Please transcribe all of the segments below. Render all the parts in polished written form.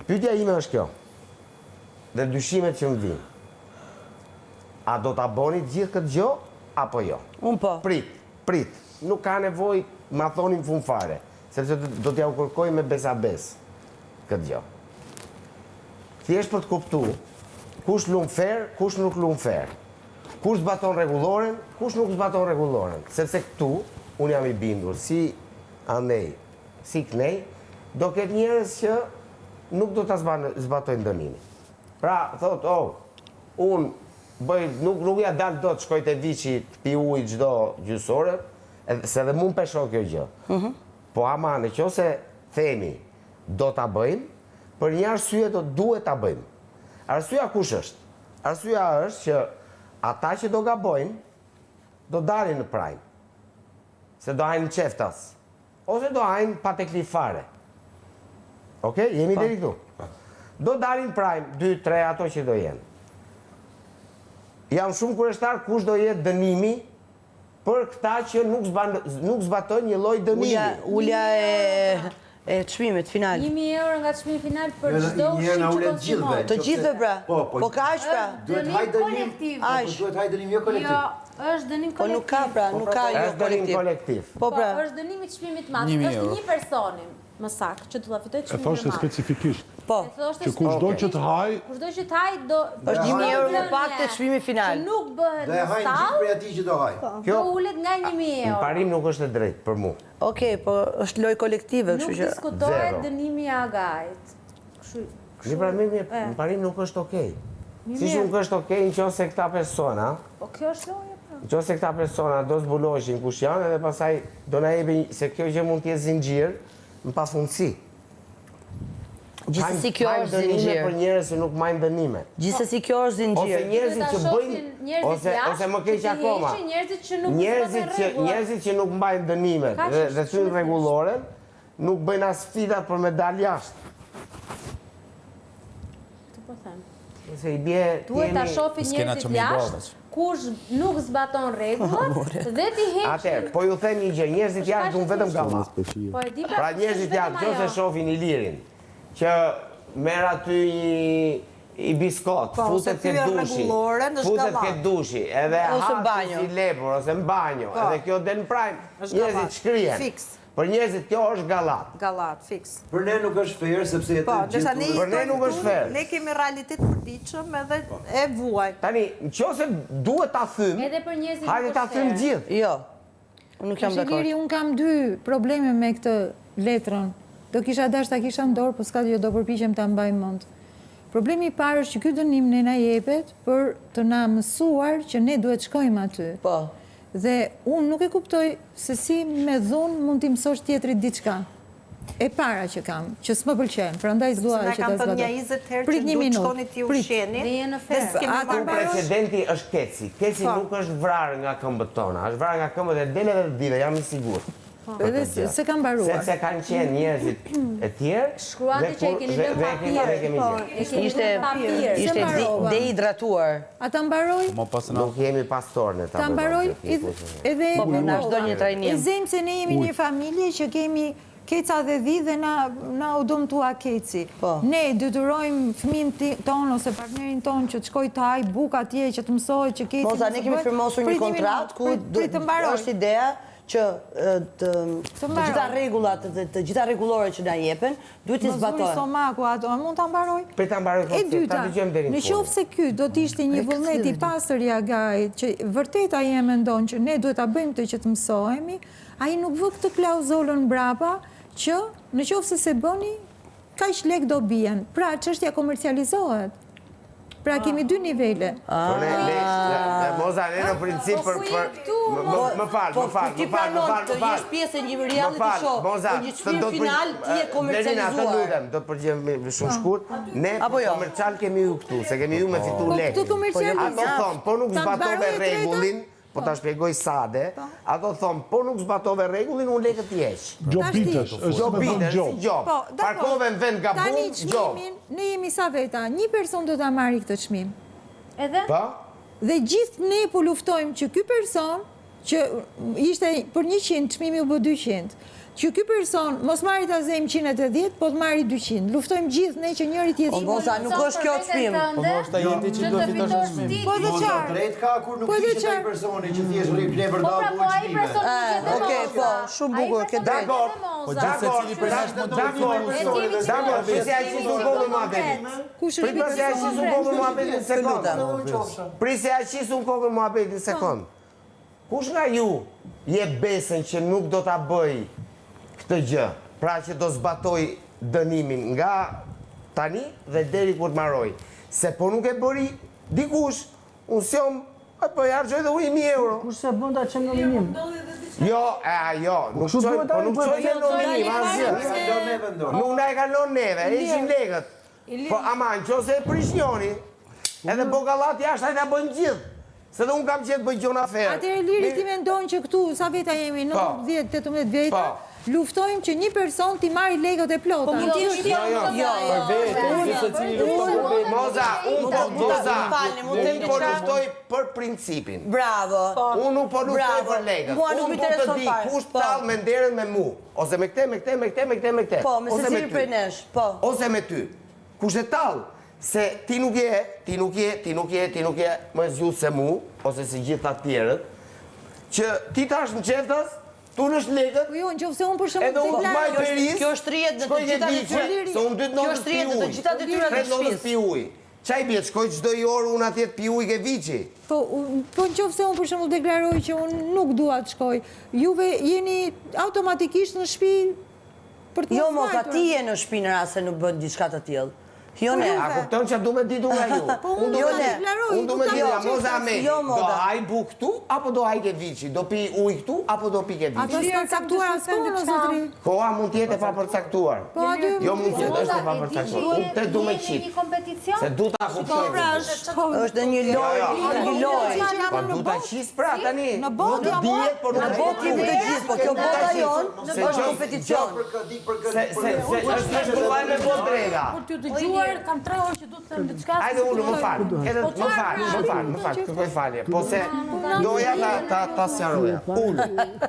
Pyetja ime është kjo. Dhe dyshimet që më vinë. A do ta bëni gjithë këtë gjë apo jo? Unë po. Prit. Nuk ka nevojë ma thoni në fund fare, sepse do t'ja u kërkoj me besabes këtë gjë. Thjesht për të kuptuar kush lum fair, kush nuk lum fair. Kush zbaton rregulloren, kush nuk zbaton rregulloren. Sepse këtu unë jam i bindur si andej, si knej, do ketë njerëz që nuk do ta zbatojnë dënimin. Pra, thot, unë bëj, nuk ja dal dot shkoj te viçi të pi ujë çdo gjysore, se edhe mund pesho kjo gjë. Po ama nëse themi do ta bëjmë, për një arsye do duhet ta bëjmë. Arsyeja kush është? Arsyeja është që ata që do gabojnë do dalin në prajm. Se do hajnë qeftas. Ose do hajnë pa tekli fare. Okej, jemi deri këtu. Do dalin prajm, 2-3 ato që do jenë. Jam shumë kureshtar kush do jetë dënimi për këta që nuk zbatojnë një lloj dënimi. Ulja e çmimit final. 1.000 euro nga çmimi final për çdo ushqim që konsumon. Të gjithëve pra. Po ka aq pra. Duhet haj dënim. Duhet haj dënim jo kolektiv. Jo, është dënim kolektiv. Po nuk ka pra, nuk ka jo kolektiv. Po pra. Është dënimi i çmimit madh. Është një personi, më saktë, që do ta fitojë çmimin e madh. E thoshte specifikisht. Po. Që kushdo që të haj, do është 1.000 euro më pak te çmimi final. Që nuk bëhet dhe hajnë gjithë prej atij që do haj. Do ulet nga 1.000 euro. Në parim nuk është e drejtë për mua. Okej, po është lojë kolektive, kështu që nuk diskutohet dënimi i agajit. Në parim nuk është okej. Si nuk është okej nëse këta persona, po kjo është loja pra. Nëse këta persona do zbuloheshin kush janë dhe pastaj do na jepin se kjo gjë mund të jetë zinxhir në pafundësi. Gjithsesi kjo është zinxhir. Për njerëz që nuk marrin dënime. Gjithsesi kjo është zinxhir. Ose njerëzit që bëjnë ose më keq akoma. Njerëzit që nuk mbajnë dënime dhe thyn rregulloren, nuk bëjnë as sfida për medalë jashtë. Të po them. Se i bie duhet ta shohin njerëzit jashtë, kush nuk zbaton rregullat dhe ti heq. Atëherë, po ju them një gjë, njerëzit jashtë duan vetëm galla. Po e di pra njerëzit jashtë nëse shohin Ilirin që merr aty i biskot, futet ke dushi, edhe hapet si lepur ose në banjo, edhe kjo del në prajm, njerëzit shkrihen. Për njerëzit kjo është gallat. Gallat, fix. Për ne nuk është fair sepse për ne nuk është fair. Ne kemi realitet përditshëm edhe e vuaj. Tani, nëse duhet ta them, edhe për njerëzit hajde ta them gjithë. Jo. Unë nuk jam dakord. Unë kam 2 probleme me këtë letrën. Do kisha dash ta kisha në dorë, po s'ka gjë, do përpiqem ta mbaj mend. Problemi i parë është që ky dënim ne na jepet për të na mësuar që ne duhet shkojmë aty. Po. Dhe unë nuk e kuptoj se si me dhunë mund t'i mësosh tjetrit diçka. E para që kam, që s'më pëlqen, prandaj s'dua që ta zbatoj. Ne kam thënë një 20 herë që duhet shkoni ti ushqeni. Dhe jenë fair. Precedenti është Keci. Keci nuk është vrarë nga këmbët tona, është vrarë nga këmbët e deleve të dive, jam i sigurt. Edhe se kam mbaruar. Sepse kanë qenë njerëzit e tjerë. Shkruante që e keni lënë papir. Ishte dehidratuar. A ta mbaroj? Nuk jemi pastorë. Ta mbaroj edhe na çdo një trajnim. E zem se ne jemi një familje që kemi Keca dhe dhi dhe na u dëmtua Keci. Ne detyrojmë fëmin tonë ose partnerin tonë që të shkoj të haj buk atje që të mësoj që Keci. Moza, ne kemi firmosur një kontratë ku është ideja që të gjitha rregullat, të gjitha rregullore që na jepen, duhet të zbatohen. Mos stomaku ato, a mund ta mbaroj? Për ta mbaroj E dyta, nëse ky do të ishte një vullnet i pastër i agajit, që vërtet ai e mendon që ne duhet ta bëjmë këtë që të mësohemi, ai nuk vë këtë klauzolën mbrapa që nëse se bëni, kaq lek do bien. Pra çështja komercializohet. Pra kemi 2 nivele. Moza, ne në princip për... Më falë. Po ti pranon të jesh pjesë e një reality show, po një çmim final ti je komercializuar. Do të përgjigjem shumë shkurt. Ne komercial kemi ju këtu, se kemi ju me fitu lek. Ato thonë, po nuk zbatove rregullin, po ta shpjegoj sade, ato thonë, po nuk zbatove rregullin, unë lekët t'jesh. Gjobitësh, është me thonë gjob. Parkove në vend gabum, gjob. Ne jemi sa veta, një person do ta marrë këtë çmim. Edhe? Dhe gjithë ne po luftojmë që ky person, që ishte për 100, çmimi u bë 200. që ky person mos marri ta zemë 180, po të marri 200. Luftojmë gjithë ne që njëri tjetrin. Po mosa, nuk është kjo çmim. Po ta jeti që do fitosh çmim. Po të qartë. Drejt ka kur nuk ishte ai personi që thjesht rri ble për Po dalë pra, po ai personi nuk e Okej, po, shumë bukur, ke drejt. Po gjithë secili prej nesh mund të vitë Dakor, prisja e qisë unë kohë muhabetit. Prisja e qisë unë kohë muhabetit në sekundë. Prisja e qisë unë kohë muhabetit në sekundë. Kush nga ju je besën që nuk do t'a bëj këtë gjë, pra që do zbatoj dënimin nga tani dhe deri kur t'maroj. Se po nuk e bëri dikush, unë s'jom, po jarëgjoj dhe uj 1000 euro. Kush se bënda që në minim? Jo, nuk qoj në nominim, asgjë. Nuk na e kalon neve, e ishin legët. Po ama, në qo se e prish njoni, edhe bogallat jashtë ajta bëjmë gjithë. Se dhe unë kam qetë bëjë gjona ferë. Atëre Liri ti mendon që këtu, sa veta jemi, 10-18 veta, luftojmë që një person t'i marri legët e plota. Po mund t'jesh ti? Moza, unë po luftoj për principin. Bravo. Unë nuk po luftoj për legët. Unë po të di kush talë me nderën me mu. Ose me këte. Po, me se cilë prej nesh. Ose me ty. Kush e talë? Se ti nuk je, më zgjutë se mu, ose si gjitha tjerët, që ti tash në qeftës, tu nësht legët, Po jo, në qofë se unë për shumë edhe unë maj peris, Kjo është rrijet në të gjitha detyrat. se unë dytë notës pi uj, gjitha detyrat e shtëpisë. pi uj. Qaj bjetë, shkoj çdo orë unë atjet pi uj ke vici. Po në qofë se unë për shumë deklaroj që unë nuk dua të shkoj, juve jeni automatikisht në shtëpi për të Jo, mosa, ti je në shtëpi në rast se nuk bën diçka të tillë. Jo ne. A kupton që du me ditu nga ju? unë do të deklaroj. Unë du me ditu nga moza me. Jo, Do moda. haj bu këtu, apo do haj ke vici? Do pi uj këtu, apo do pi ke vici? Ato s'kan caktuar askohën, o zotri. Koha mund t'jetë e pa përcaktuar. Po aty Jo mund t'jetë, është e pa përcaktuar. Unë te du me qitë. Se du t'a kuptoj. Është në një lojë. Po du t'a qisë pra tani. Në botë, Nuk dihet, por nuk Në botë jemi të gjithë, po kjo bota jonë është kompeticion. Se është përvaj me botë drega. Kur t'ju dëgjuar, kam 3 orë që du të them diçka. Hajde unë, më falë, kërkoj falje. Po se doja ta sjaroja. Unë,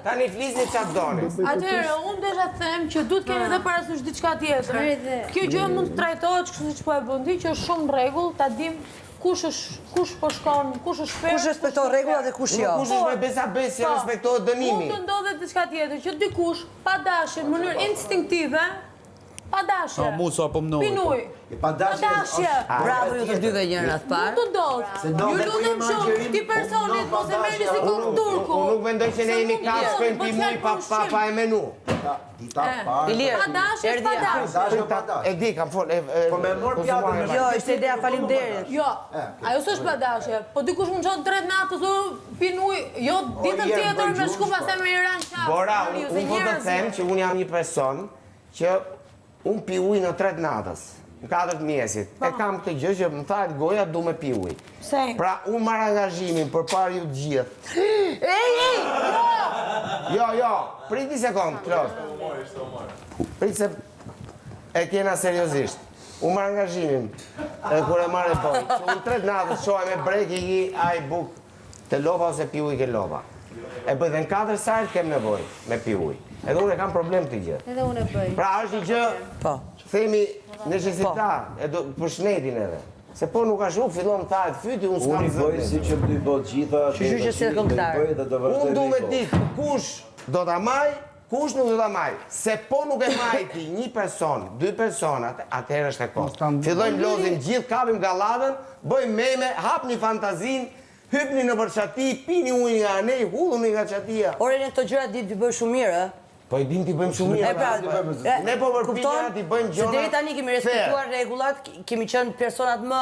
tani flisni qatë doni. Atëherë, unë desha të them që du të keni edhe parasysh diçka tjetër. Kjo gjë mund të trajtohet kështu siç po e bën ti, që është shumë rregull, ta dim kush po shkon, kush është fair. Kush respekton rregullat dhe kush jo. Kush është me besabes që respektohet dënimi. Mund të ndodhet diçka tjetër, që dikush pa dashje në mënyrë instinktive, pa dashje. Musa po më Pinuj. Pa dashje. Bravo ju të dyve njëra të parë. Mund të ndodhë. Ju lutem shumë, ti personit, mos e merrni si kom turku. Unë nuk mendoj që ne jemi ka shkojnë pi muj pa e menu. Ilir, Pa dashje, pa dashje. E di, kam fol. Po me mor pjatën me Jo, ishte ideja faleminderit. Jo, ajo s'është pa dashje. Po dikush mund çon 3 natës u pinuj, jo ditën tjetër me shku pastaj me Iran qafë. Bora, unë po të them që unë jam një person që unë pi uj në 3 natës. Në 4 mjesit. E kam këtë gjë që më thajt goja du me pi uj. Pra, unë marrë angazhimin për parë ju të gjithë. Jo, priti sekund, Klos. Priti se e kena seriosisht. Unë marrë angazhimin, edhe kur e marrë e bëj. Që unë 3 natës shohem me brek i aj buk të lopa ose pi uj ke lopa. E bëj dhe në 4 sajt kem nevoj me pi uj. Edhe unë e kam problem të gjë. Edhe unë e bëj. Pra është një gjë, themi necesitar, për shnetin edhe. Se po nuk ashtu, fillon thajt fyti, unë s'kam Unë i bëj si që dy botë gjitha. Që që si këngëtar. Unë du me ditë kush do t'a maj, kush nuk do t'a maj. Se po nuk e majti një person, 2 personat, atëherë është e kohë. Fillojmë lozim gjithë, kapim galladën, bëjmë meme, hapni fantazin, hypni në përqati, pini ujnë nga anej, hudhuni nga qatia. Ore në këto gjëra ditë t'i bëjë shumë mirë, Po i dim t'i bëjmë shumë mirë. Ne po përpinja t'i bëjmë gjona. Se deri tani kemi respektuar rregullat, kemi qenë personat më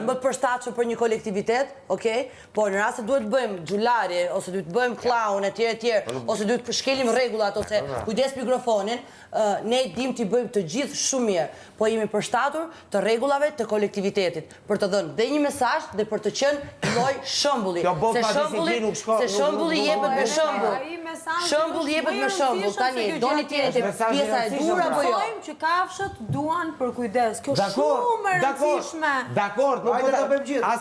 të përshtatshëm për një kolektivitet, okay? Po në rast se duhet të bëjmë xhulari ose duhet të bëjmë clown etj, ose duhet të shkelim rregullat ose kujdes mikrofonin, ne dim t'i bëjmë të gjithë shumë mirë, po jemi përshtatur të rregullave të kolektivitetit, për të dhënë dhe një mesazh dhe për të qenë lloj shembulli. Se shembulli jepet me shembull. Shembulli jepet me shembull, tani doni të jeni pjesa e dur apo jo? Mësojmë që kafshët duan për kujdes. Kjo Dakor, shumë e rëndësishme. Dakor, Hajde ta bëjmë gjithë.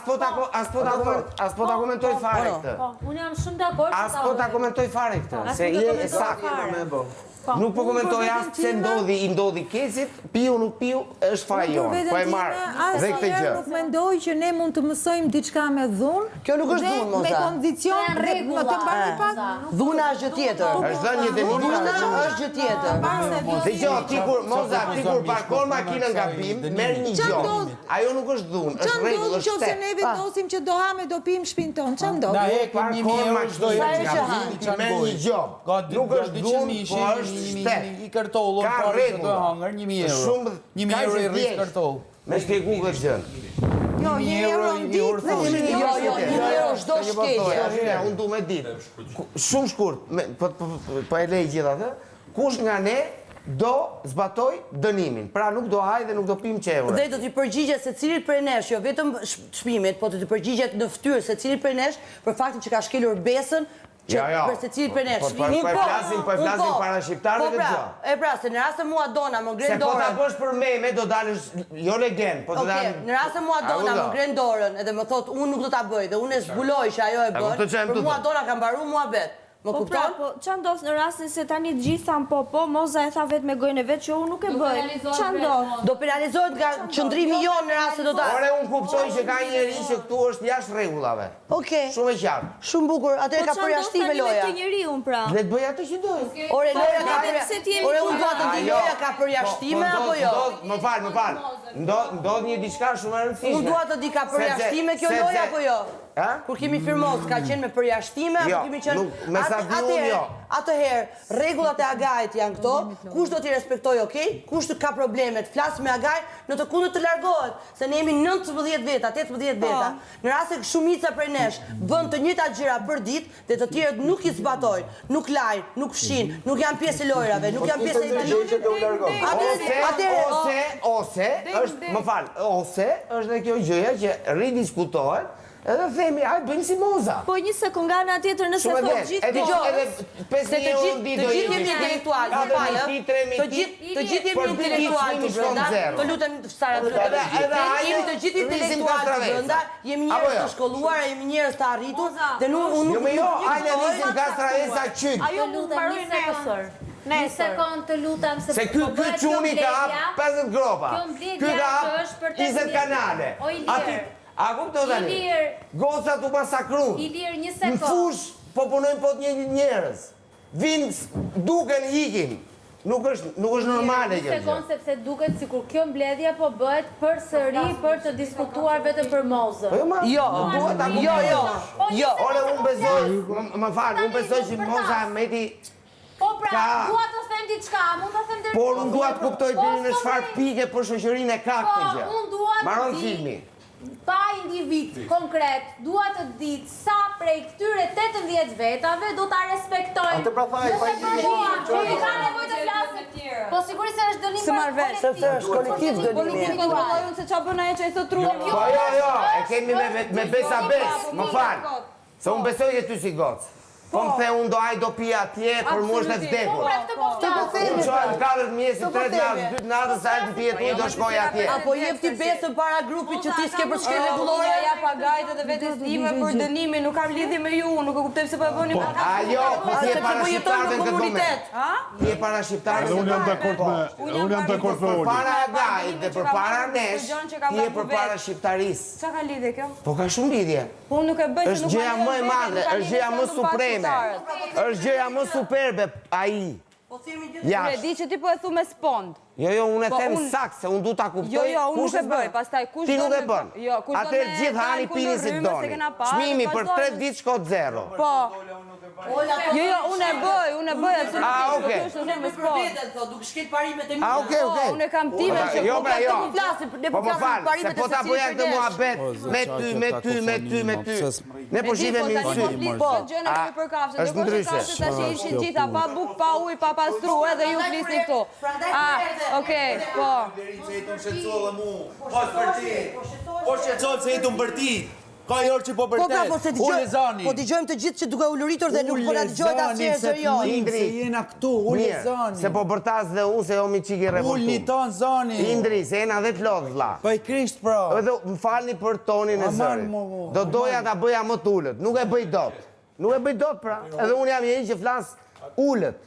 as po ta komentoj fare këtë. Unë jam shumë dakord. As po ta komentoj fare këtë, se je e saktë. Nuk po komentoj as pse i ndodhi keqit, piu nuk piu, është faji jonë. Po e marr dhe këtë gjë. Nuk mendoj që ne mund të mësojmë diçka me dhunë. Kjo nuk është dhunë, Moza. Me kondicion, më të mbaroj pak. Dhuna është gjë tjetër. Është dhënie dënimi. Dhuna është gjë tjetër. Dëgjoj, ti kur parkon makinën nga bim, merr një gjë. Ajo nuk është dhunë, është rregull, është Nëse ne vendosim që do hamë do pim shtëpinë tonë, ç'a ndodh? Na hekim 1000 euro çdo nga herë. bim, merr një gjë. Nuk është dhunë, po është shtet. I kartollën Ka parë që do rregulla. hangër 1000 euro. Shumë 1000 euro i rrit kartoll. Me shpjegu këtë gjën. Jo, 1 euro në ditë. Jo, 1 euro çdo shkëlqje. Unë du me ditë. Shumë shkurt, po e lej gjithatë, kush nga ne do zbatoj dënimin. Pra nuk do haj dhe nuk do pim qevrë. Dhe do t'i përgjigjet se cilit prej nesh, jo vetëm çmimit, po do t'i përgjigjet në fytyrë se cilit prej nesh për faktin që ka shkelur besën për se cilit prej nesh. Po e flasim para shqiptarëve këtë gjë. E pra, se në rast se mua dona më Se ngren po ta dorën. bësh për me do dalësh jo legend, po do Okej, dalësh. në rast se mua dona më ngren dorën edhe më thot unë nuk do ta bëj dhe unë e zbuloj që ajo e bën. Për mua dona ka mbaruar muhabet. Më Po pra, kupton? po ç'a ndodh në rastin se tani të gjithë thanë po, Moza e tha vetë me gojën e vet që unë nuk e bëj. Ç'a ndodh? Do penalizohet nga qëndrimi jonë në rast se do ta. Ore unë kuptoj që ka një njerëz që këtu është jashtë rregullave. Okej. Shumë e qartë. Shumë bukur. Atë ka përjashtime loja. Po ç'a ndodh tani me këtë njeriu pra? Le të bëj atë që doj. Ore loja ka vetëm se ti jemi Ore unë dua të di Ajo, loja ka përjashtime apo jo? Më fal. Ndodh një diçka shumë e rëndësishme. Unë dua të di ka përjashtime kjo loja apo jo? Kur kemi firmos, ka qenë me përjashtime apo kemi qenë... Me sa di unë jo. Atëherë, rregullat e agajit janë këto, kush do t'i respektoj, okay? Kush ka problemet, flas me agaj, në të kundërt të largohet, se ne jemi 19 veta, 18 veta. Në rast se shumica prej nesh bën të njëjtat gjëra për ditë dhe të tjerët nuk i zbatojnë, nuk lajnë, nuk fshin, nuk janë pjesë e lojrave, nuk janë pjesë e ose është dhe kjo gjëja që ridiskutohet. Edhe themi, hajde bëjmë si Moza. Po një sekond nga ana tjetër nëse thot gjithë edhe 5.000 euro në ditë do jemi. Të gjithë jemi intelektualë, të gjithë jemi intelektualë të brenda. Të lutem Sara, të lutem. Jemi të gjithë intelektualë të brenda, jemi njerëz të shkolluar, jemi njerëz të arritur dhe unë nuk hajde nisim Kastravesa qyt. Ajo mund mbaroj nesër. Një sekund të lutem se ky çuni ka 50 gropa. Ky ka 20 kanale. A kupto tani? Goca tu masakru. Ilir, një Në sekund. fush po punojnë po një njerëz. Vinë duken ikin. Nuk është normale kjo. Një sekund sepse duket sikur kjo mbledhja po bëhet përsëri për të diskutuar vetëm për Mozën. Jo. Ore unë besoj, më fal, unë besoj që Moza Ahmeti. Po pra, dua të them diçka, mund ta them deri. Por unë dua të kuptoj deri në çfarë pike për shoqërinë e ka këtë gjë. Unë dua të Mbaron di- filmi. Pa individ konkret, dua të ditë sa prej këtyre 18 vetave do ta respektojnë. Atë pra thaj, pa individ. Nuk ka nevojë të flasë tjerë. Po sigurisht se është dënim Se marrë vesh, sepse është kolektiv dënimi. Politiki kontrollojnë se ç'a bën ajo që ai thot trua. Po jo, e kemi me besa bes, më fal. Se unë besoj që ty si gocë. Po më the unë do aj do pija atje, për mu është e vdekur. Unë qojnë 4 mjesi, 3 natës, 2 natës, sa e të pijet unë do shkoj atje. Apo jep ti besën para grupit që ti s'ke për shkel rregullore. Ja pa gajtë dhe vetes time për dënimin, nuk kam lidhje me ju, nuk e kuptoj pse po e bëni. Ajo, po ti e para shqiptarëve në këtë moment. Ti e para shqiptarëve. Unë jam dakord me Oli. Për para agajit dhe për para nesh, ti e për para shqiptarisë. Ç'a ka lidhje kjo? Po ka shumë lidhje. Po unë nuk e bëj se Është nuk gjëja më e madhe, është gjëja më supreme. Është gjëja më superbe ai. Unë e di që ti po e thu me spond. Jo, unë e them sakt se unë du ta kuptoj. Jo, unë nuk e bëj, pastaj kush Ti nuk e bën. Atëherë gjithë hani pini si doni. Çmimi për 3 ditë shko 0. Po. Jo, unë e bëj absolutisht. Okej. Duke shkel parimet e mia. Okej. Unë e kam time që Jo, pra jo. Ne po më fal, se parimet po ta bëja këtë muhabet me ty. Ne po shihemi në sy. Po, gjëna që për kafshë. Është ndryshe. Tash ishin gjitha pa buk, pa ujë, pa pastruar edhe ju flisni këtu. Okej, po. Po shqetëson se i të mbërti. Ka jorë që po Po pra, po se vërtet. Ule zani. po dëgjojmë të gjithë që duke uluritur dhe nuk po na dëgjohet asnjëherë serios. Se jena këtu, ule Mirë, zani. se po bërtas dhe unë se jo mi qiki revoltu. Ulni ton zani. Indri, se jena dhe të lodhë, vlla. Pa i krisht pra. Edhe më falni për tonin e Aman, zërit. mo, Do doja ta bëja më t'ullët, nuk e bëj dot. Nuk e bëj dot pra, edhe unë jam njëri që flas ullët.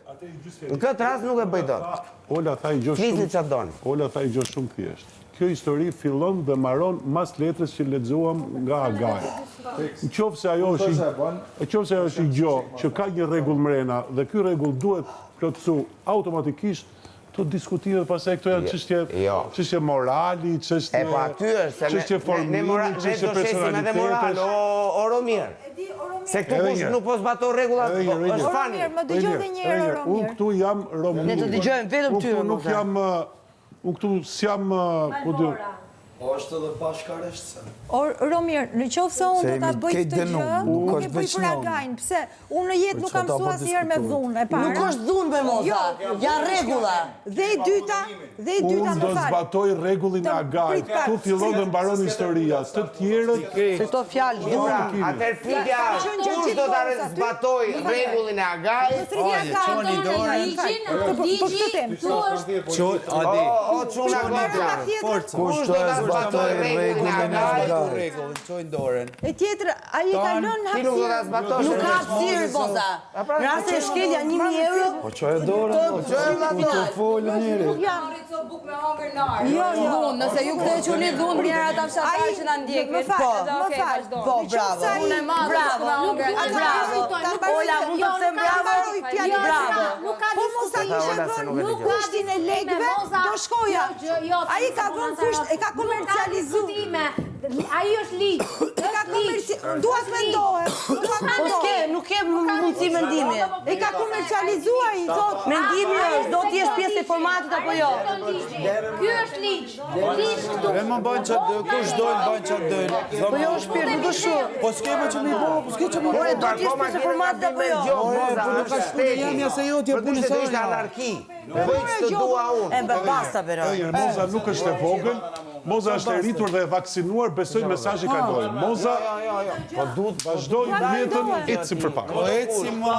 Në këtë rast nuk e bëj dot. Ola tha i gjë Flisni shumë. çfarë doni. Ola tha i gjë shumë thjesht. Kjo histori fillon dhe mbaron mas letrës që lexuam nga Agai. Në qoftë se ajo është i gjo që ka një rregull mrena dhe ky rregull duhet plotësu automatikisht, të diskutimet pastaj këto janë çështje morali, çështje E po aty është, çështje formimi, çështje personaliteti. O Romir. Se këtu kush nuk po zbaton rregullat, është fani. Romir, më dëgjoj edhe një herë, Unë Romir. këtu jam Romir. Ne të dëgjojmë vetëm ty. Unë nuk jam, unë këtu s'jam, ku di, është edhe bashkaresht se. Romir, në qoftë se unë do ta bëj këtë gjë, nuk e bëj për Agajn. Pse? Unë në jetë nuk kam mësuar asnjëherë me dhunë, e para. Nuk është dhunë me moza, janë rregulla. Dhe e dyta unë do më fal. zbatoj rregullin e Agajt. Tu fillon dhe mbaron historia. Të tjerët Se këto fjalë Pra, atëherë pyetja është, kush do ta zbatoj rregullin e Agajt? O çuna goxha. Kush do e zbatoj rregullin e Agajt? Çojnë dorën. E tjetër, ai e ka lënë Ti nuk do ta zbatosh. Nuk ka hapësirë moza. Në rast se shkelja 1000 euro. Po çoj dorën. Të fol njëri. Jo, Nëse ju këtë e quni dhunë, mirë ata fshatarë që na ndjekin. Më fal. Po, bravo. Unë e madhe, Bravo. bravo. Ola, mund të them bravo. Bravo. Nuk ka Po mos ai ishte vënë kushtin e lekëve, do shkoja. Ai ka vënë kusht, e ka komercializuar. Ai është ligj. Duat mendohet. Po s'ke, nuk ke mundësi mendimi. E ka komercializuar ai thot. Mendimi është, do të jesh pjesë e formatit apo jo? Ky është ligj. Ligj këtu. E më bën çat, kush dojnë bën çat dojnë. Po jo shpirt, nuk është shumë. Po s'ke më që mi bo, po s'ke që mi bo. Por do të jesh pjesë e formatit apo jo? Po nuk ka shpune jam ja se jo t'je punë Përse ishte anarki. Bëj ç'të dua unë. E bë basta pero. Moza nuk është e vogël, Moza është e rritur dhe e vaksinuar, besoj mesazhi ka dojnë. Moza, Po duhet vazhdoj jetën, ecim përpara. Po eci më.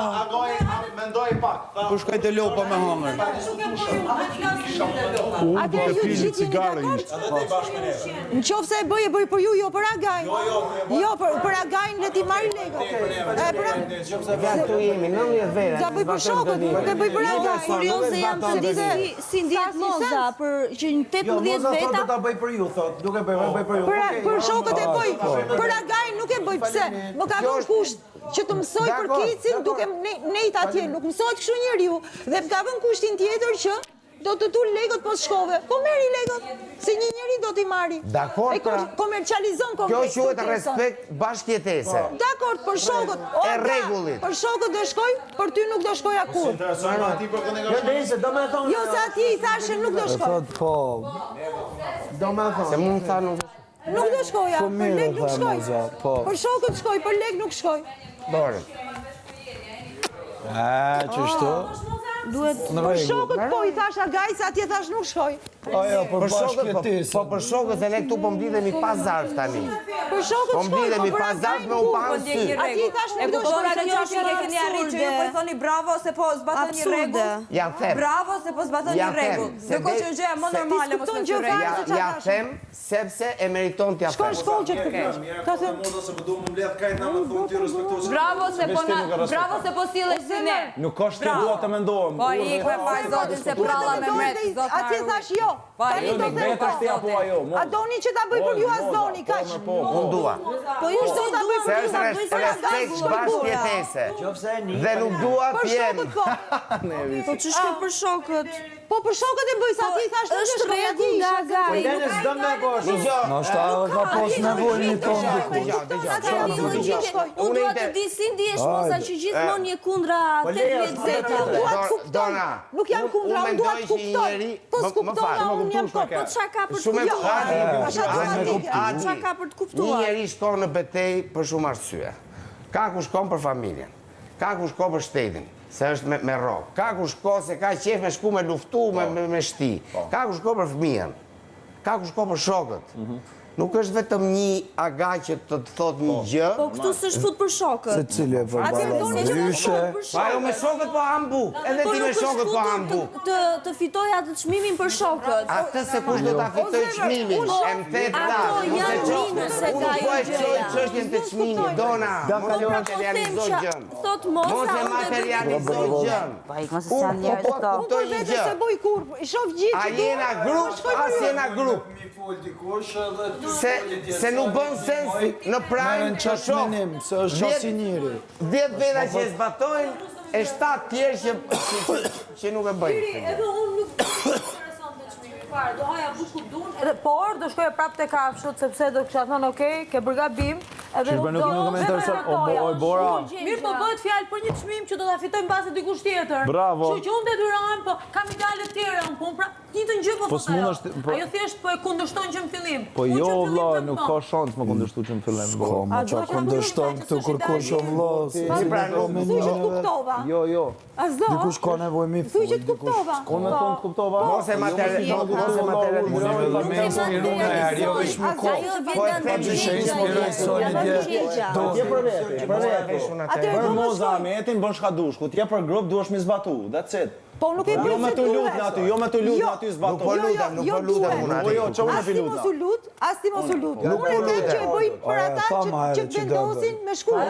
Mendoj pak. Po shkoj të lopa me hëngër. Unë duke pirë cigare ishte. Në qoftë se e bëj për ju, jo për Agajn. Jo, për Agajn le ti marri lekët. Ja këtu jemi, 90 vere. Ja bëj për shokët, nuk e bëj për Agajn. Kurioze jam të di si ndjet moza për që në 18 veta. Ta bëj për ju, thot. Nuk e bëj për ju. Për shokët e bëj, për Agajn nuk e bëj pse. Më ka vënë kusht që të mësoj për kicin duke nejt atje, nuk mësohet kështu njeriu. Dhe më ka vënë kushtin tjetër që do të tul lekët pas shkove. Po merri lekët, se një njeri do t'i marri. Dakor, pra. Komercializon Kjo quhet respekt bashkëjetese. Dakor, për shokët. E rregullit. Për shokët do shkoj, për ty nuk do shkoj akur. Jo nëse do më thonë. Jo se atje i thashë nuk do shkoj. Thot po. Do më thonë. Se mund të tha nuk. Nuk do shkoja, Po për mirë, lek nuk tha shkoj. Moza, po. Për shokët shkoj, për lek nuk shkoj. Dorë. Çështo? Për shokët po i thash Agaj, se atje thash nuk shkoj. Ajo për Për shokët, bashkëtesë. po për shokët se ne këtu po mblidhemi pas zarf tani. Për shokët Po shkoj, mblidhemi po për pas zarf Agaj me u pa në sy. atje i thash nuk do shkoj. Kuptoj se çfarë e keni arritur që ju po i thoni bravo se po zbaton një rregull. Ja them. Bravo se po zbaton një rregull. Ndërkohë që gjëja më normale mos më diskuton gjë thyrë. fare. Ja them sepse e meriton t'ja Shkoj them. shkollë që të keq. Ta them, Bravo se po sillesh si ne. Nuk ka shtë dua të mendohem. Po ikwe pa zotin se pralla me mret. atje thash jo. Tani do të them po. A doni që ta bëj për ju as doni, kaq. Unë dua. Po ju s'do ta bëj Se për ju, është ta bëj për respekt bashkëjetese. Qofse një. Dhe nuk dua Për t'jem. shokët po. Po ç'është për shokët? Po për shokët e bëj, sa ti thash nuk do Është shkoj atje. rregull nga Agaj. Lene s'do më gosh. Dëgjoj. No sta ka pos nevojë një tonë diku. Unë dua të di si ndihesh moza që gjithmonë je kundra 18 veta. Dua të kuptoj. Nuk jam kundra, unë dua të kuptoj. Po s'kuptona, unë jam Po çka ka për të Shumë e kuptuar? Çka Çka ka për të Një kuptuar? njeri shkon në betejë për shumë arsye. Ka ku shkon për familjen, ka ku shkon për shtetin, se është me rrok. Ka ku shkon se ka qef me shku me luftu, me shti. Ka ku shkon për fëmijën, ka ku shkon për shokët. nuk është vetëm një aga që të thot një gjë. Po këtu s'është fut për shokët. Se cili e përbalon ndryshe. Pa jo me shokët po hambu, edhe ti me shokët po hambu. Të fitoj atë çmimin për shokët. Atë se kush do ta fitoj çmimin, e më thet ta. Ato janë minuse ka Unë po e gjëja. qoj çështjen të çmimit, Dona. Mos e materializo gjën. Thot Mos e moza, materializo gjën. Unë po kuptoj një gjë. Se boj kur, i shoh gjithë. A jena grup, as jena grup. Se nuk bën sens në prajmë Merën të qatë shoh. menim, se është qatë si njëri. 10 veta që e zbatojnë, e 7 tjerë që nuk e bëjnë. Edhe unë nuk interesant të çmimi fare, do haja buku dun, edhe por do shkoja prapë te kafshët sepse do kisha thënë okay, ke bërë gabim, edhe Shqipë nuk më intereson, o Bora. Mirë, po bëhet fjalë për një çmim që do ta fitojmë mbase dikush tjetër. Bravo. Kështu që unë detyrohem, po kam ideale të tjera, unë po pra njëjtën gjë po Po thot s'mund ajo. është- po- Ajo thjesht po e kundërshton që në fillim. Po Unë jo, që në fillim vlla, të nuk bëj. ka shans më kundërshtu që në fillim. A Ko, do qa të kundërshton thotë këtu se kërkosh o societeti- vlla. Si Si pra, po me Thuaj që të njëve. kuptova. Jo. A zdo? Dikush ka nevojë mi Thuaj që të kuptova. Ko me tonë të kuptova? Mos e materializo. Për moza me etin bën shkadush, ku t'je për grup duhesh mi zbatu, that's it. Po nuk e bëj. Jo me të lut në aty, jo me të lut në aty zbatu. Nuk po lutem unë Po aty. jo, që unë As ti mos u lut, as ti mos u lut. Nuk Unë po e them që e bëj për E, ata tha ma që herë që vendosin me shkuar.